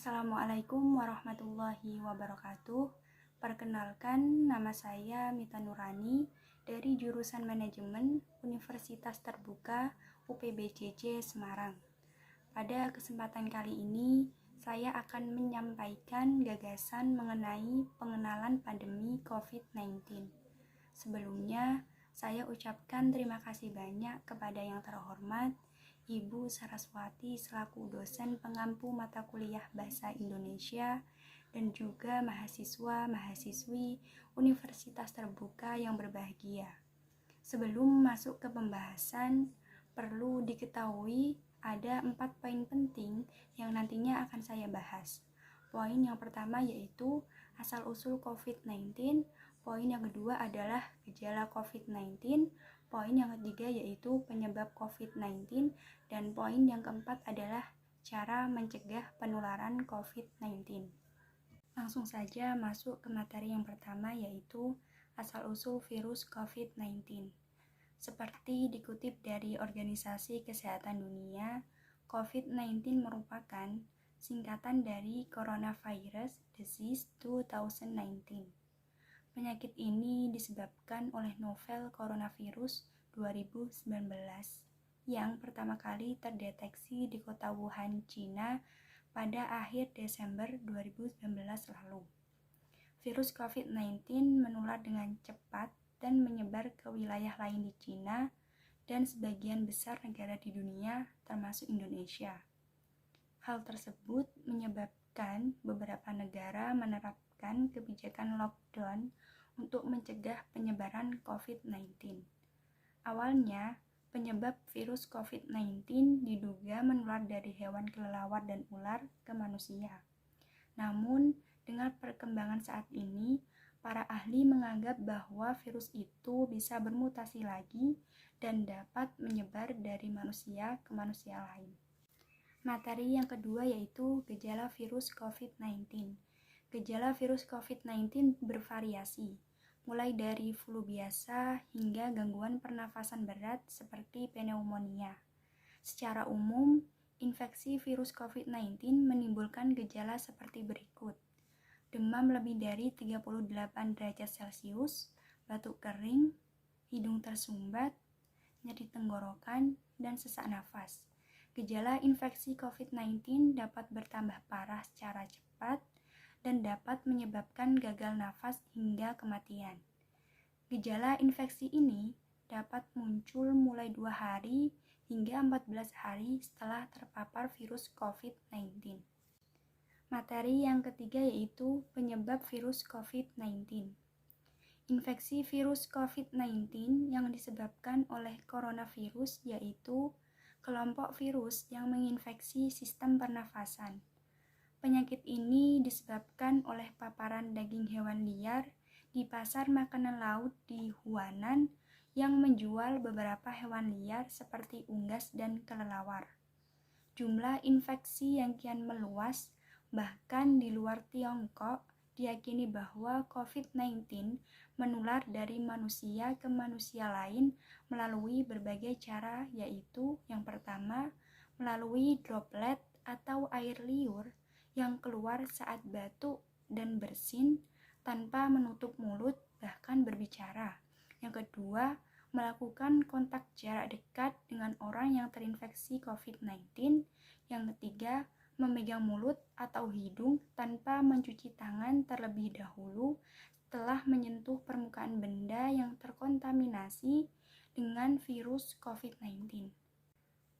Assalamualaikum warahmatullahi wabarakatuh. Perkenalkan, nama saya Mita Nurani dari jurusan Manajemen Universitas Terbuka UPBJJ Semarang. Pada kesempatan kali ini, saya akan menyampaikan gagasan mengenai pengenalan pandemi COVID-19. Sebelumnya, saya ucapkan terima kasih banyak kepada yang terhormat Ibu Saraswati selaku dosen pengampu mata kuliah Bahasa Indonesia dan juga mahasiswa-mahasiswi Universitas Terbuka yang berbahagia. Sebelum masuk ke pembahasan, perlu diketahui ada 4 poin penting yang nantinya akan saya bahas. Poin yang pertama yaitu asal-usul COVID-19, poin yang kedua adalah gejala COVID-19, poin yang ketiga yaitu penyebab COVID-19, dan poin yang keempat adalah cara mencegah penularan COVID-19. Langsung saja masuk ke materi yang pertama yaitu asal-usul virus COVID-19. Seperti dikutip dari Organisasi Kesehatan Dunia, COVID-19 merupakan singkatan dari Coronavirus Disease 2019. Penyakit ini disebabkan oleh novel coronavirus 2019 yang pertama kali terdeteksi di kota Wuhan, China pada akhir Desember 2019 lalu. Virus COVID-19 menular dengan cepat dan menyebar ke wilayah lain di China dan sebagian besar negara di dunia termasuk Indonesia. Hal tersebut menyebabkan beberapa negara menerapkan kebijakan lockdown untuk mencegah penyebaran COVID-19. Awalnya, penyebab virus COVID-19 diduga menular dari hewan kelelawar dan ular ke manusia. Namun, dengan perkembangan saat ini, para ahli menganggap bahwa virus itu bisa bermutasi lagi dan dapat menyebar dari manusia ke manusia lain. Materi yang kedua yaitu gejala virus COVID-19. Gejala virus COVID-19 bervariasi, mulai dari flu biasa hingga gangguan pernafasan berat seperti pneumonia. Secara umum, infeksi virus COVID-19 menimbulkan gejala seperti berikut: demam lebih dari 38 derajat Celcius, batuk kering, hidung tersumbat, nyeri tenggorokan, dan sesak nafas. Gejala infeksi COVID-19 dapat bertambah parah secara cepat dan dapat menyebabkan gagal nafas hingga kematian. Gejala infeksi ini dapat muncul mulai 2 hari hingga 14 hari setelah terpapar virus COVID-19. Materi yang ketiga yaitu penyebab virus COVID-19. Infeksi virus COVID-19 yang disebabkan oleh coronavirus yaitu kelompok virus yang menginfeksi sistem pernafasan. Penyakit ini disebabkan oleh paparan daging hewan liar di pasar makanan laut di Huanan yang menjual beberapa hewan liar seperti unggas dan kelelawar. Jumlah infeksi yang kian meluas, bahkan di luar Tiongkok, diyakini bahwa COVID-19 menular dari manusia ke manusia lain melalui berbagai cara, yaitu yang pertama, melalui droplet atau air liur yang keluar saat batuk dan bersin tanpa menutup mulut bahkan berbicara. Yang kedua, melakukan kontak jarak dekat dengan orang yang terinfeksi COVID-19. Yang ketiga, memegang mulut atau hidung tanpa mencuci tangan terlebih dahulu setelah menyentuh permukaan benda yang terkontaminasi dengan virus COVID-19.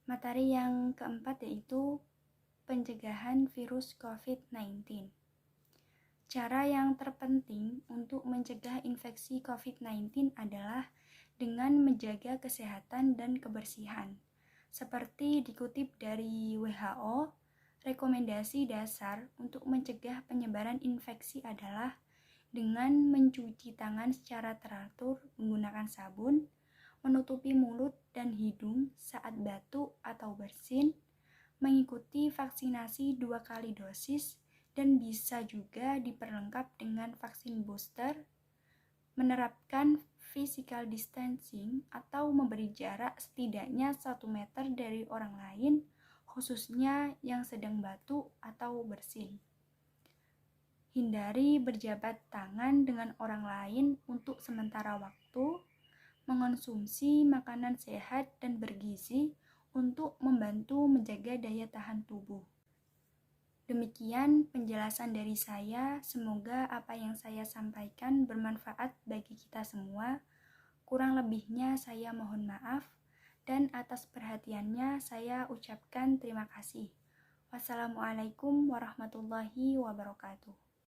Materi yang keempat yaitu pencegahan virus COVID-19. Cara yang terpenting untuk mencegah infeksi COVID-19 adalah dengan menjaga kesehatan dan kebersihan. Seperti dikutip dari WHO, rekomendasi dasar untuk mencegah penyebaran infeksi adalah dengan mencuci tangan secara teratur menggunakan sabun, menutupi mulut dan hidung saat batuk atau bersin, mengikuti vaksinasi 2 kali dosis dan bisa juga diperlengkap dengan vaksin booster, menerapkan physical distancing atau memberi jarak setidaknya 1 meter dari orang lain, khususnya yang sedang batuk atau bersin. Hindari berjabat tangan dengan orang lain untuk sementara waktu, mengonsumsi makanan sehat dan bergizi untuk membantu menjaga daya tahan tubuh. Demikian penjelasan dari saya, semoga apa yang saya sampaikan bermanfaat bagi kita semua. Kurang lebihnya saya mohon maaf, dan atas perhatiannya saya ucapkan terima kasih. Wassalamualaikum warahmatullahi wabarakatuh.